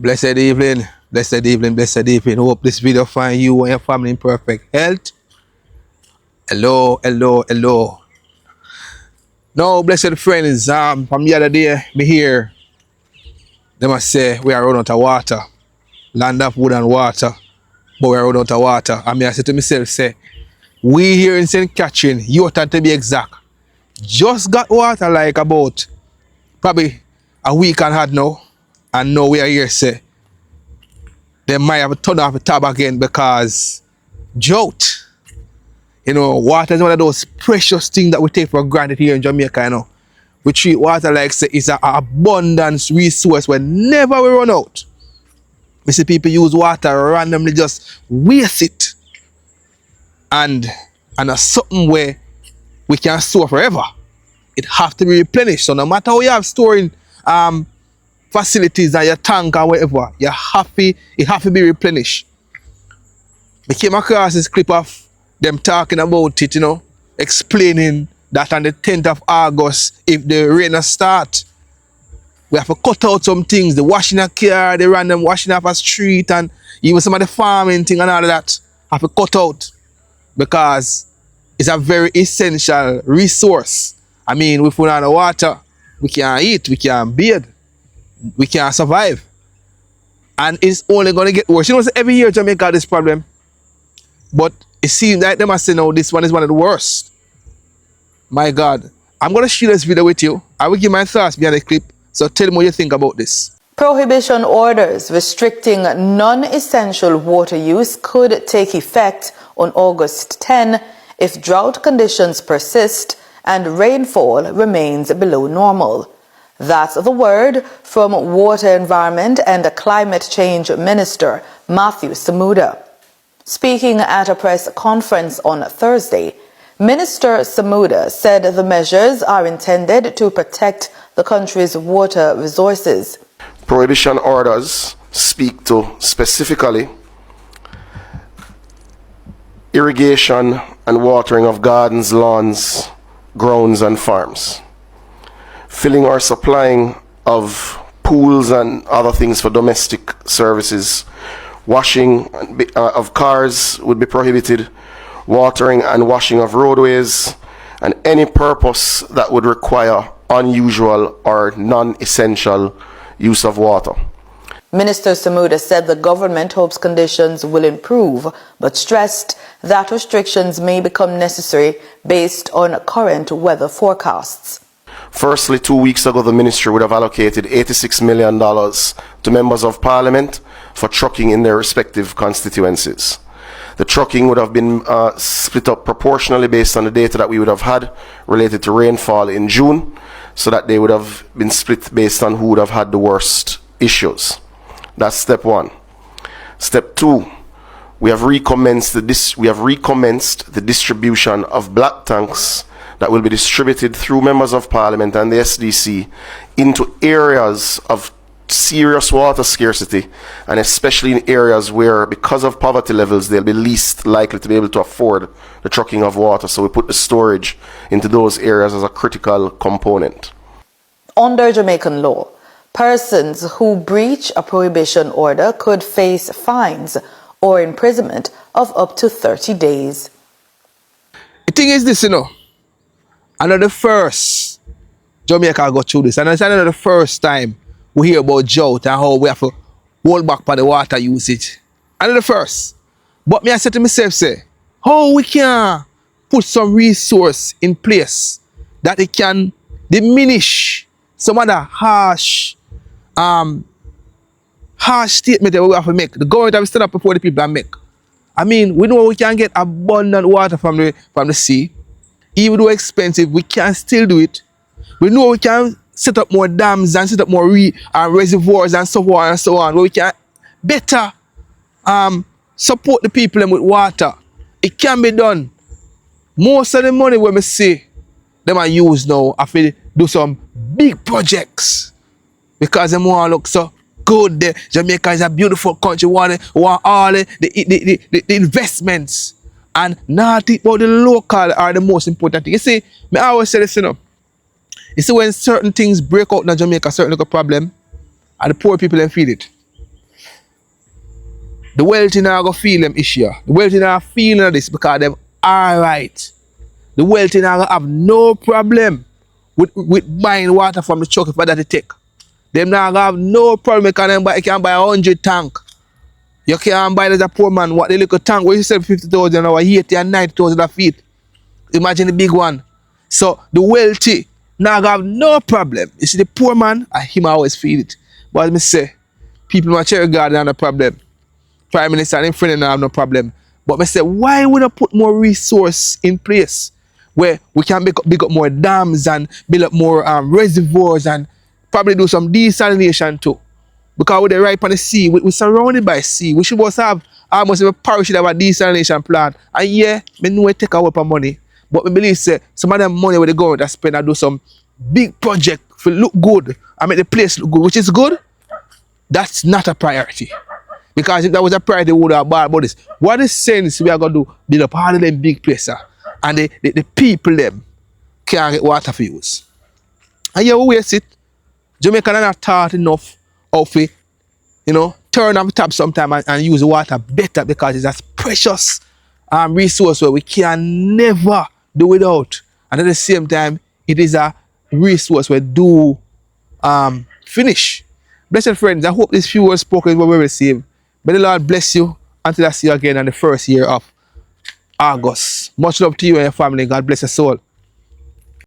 Blessed evening, blessed evening, blessed evening. Hope this video find you and your family in perfect health. Hello, hello, hello. Now, blessed friends, from the other day, me hear they must say we are running out of water. Land of wood and water, but we are running out of water. And I say to myself, say, we here in St. Catherine, Yorkton to be exact, just got water like about probably a week and a half now. And now we are here, say, they might have turned off the tap again because drought. You know, water is one of those precious things that we take for granted here in Jamaica, you know. We treat water like say it's an abundance resource where never we run out. We see people use water randomly, just waste it. And that's something where we can store forever. It have to be replenished. So no matter how you have storing facilities and your tank or whatever, it have to be replenished. We came across this clip of them talking about it, you know, explaining that on the 10th of August, if the rain start, we have to cut out some things, the washing a car, the random washing off a street, and even some of the farming thing and all of that have to cut out because it's a very essential resource. I mean, if we don't have the water, we can't eat, we can't bathe, we can't survive. And it's only going to get worse. You know, every year Jamaica has this problem, but it seems like they must say, no, this one is one of the worst. My God. I'm going to share this video with you. I will give my thoughts behind the clip. So tell me what you think about this. Prohibition orders restricting non-essential water use could take effect on August 10 if drought conditions persist and rainfall remains below normal. That's the word from Water, Environment and Climate Change Minister Matthew Samuda. Speaking at a press conference on Thursday, Minister Samuda said the measures are intended to protect the country's water resources. Prohibition orders speak to specifically irrigation and watering of gardens, lawns, grounds and farms, filling or supplying of pools and other things for domestic services, washing of cars would be prohibited, watering and washing of roadways, and any purpose that would require unusual or non-essential use of water. Minister Samuda said the government hopes conditions will improve, but stressed that restrictions may become necessary based on current weather forecasts. Firstly, 2 weeks ago, the ministry would have allocated $86 million to members of parliament for trucking in their respective constituencies. The trucking would have been split up proportionally based on the data that we would have had related to rainfall in June, so that they would have been split based on who would have had the worst issues. That's step one. Step two, we have recommenced the distribution of black tanks that will be distributed through members of parliament and the SDC into areas of serious water scarcity, and especially in areas where, because of poverty levels, they'll be least likely to be able to afford the trucking of water. So we put the storage into those areas as a critical component. Under Jamaican law, persons who breach a prohibition order could face fines or imprisonment of up to 30 days. The thing is this, you know, another first Jamaica got through this, and it's another first time we hear about drought and how we have to hold back for the water usage. Another first. But me I said to myself, say, how we can put some resource in place that it can diminish some of the harsh statement that we have to make. The government have to stand up before the people and make. I mean, we know we can get abundant water from the sea. Even though expensive, we can still do it. We know we can set up more dams and set up more reservoirs and so on and so on, where we can better support the people with water. It can be done. Most of the money when we see them are used now, I feel do some big projects because them want to look so good. Jamaica is a beautiful country. Want all the investments and not think about the local are the most important thing. You see, I always say this, you know. You see, when certain things break out in Jamaica, certain little problem, and the poor people then feel it. The wealthy now go feel them issue. The wealthy now feeling this because them alright. The wealthy now have no problem with buying water from the truck if that they take. Them now have no problem because you can buy 100 tank. You can't buy as a poor man what the little tank where you sell 50,000 or 80 and 90,000 feet. Imagine the big one. So the wealthy now have no problem. You see the poor man, him always feel it. But as me say, people in my cherry garden have no problem. Prime Minister and friend have no problem. But I say, why would I put more resource in place where we can big up more dams and build up more reservoirs and probably do some desalination too? Because we're right on the sea, we're surrounded by sea. We should also have almost a parish should have a desalination plant. And yeah, I know it take a lot of money. But I believe say, some of them money where they go that spend and do some big project for look good and make the place look good, which is good. That's not a priority. Because if that was a priority, we would have bought about this. What is sense we are going to do? Build up all of them big places and the people them can't get water for use. And yeah, we waste it. Jamaica are not taught enough of it, turn off the tap sometime and use the water better because it's a precious resource where we can never do without. And at the same time, it is a resource we do finish. Blessed friends, I hope these few words spoken will be received. May the Lord bless you until I see you again on the first year of August. Much love to you and your family. God bless your soul.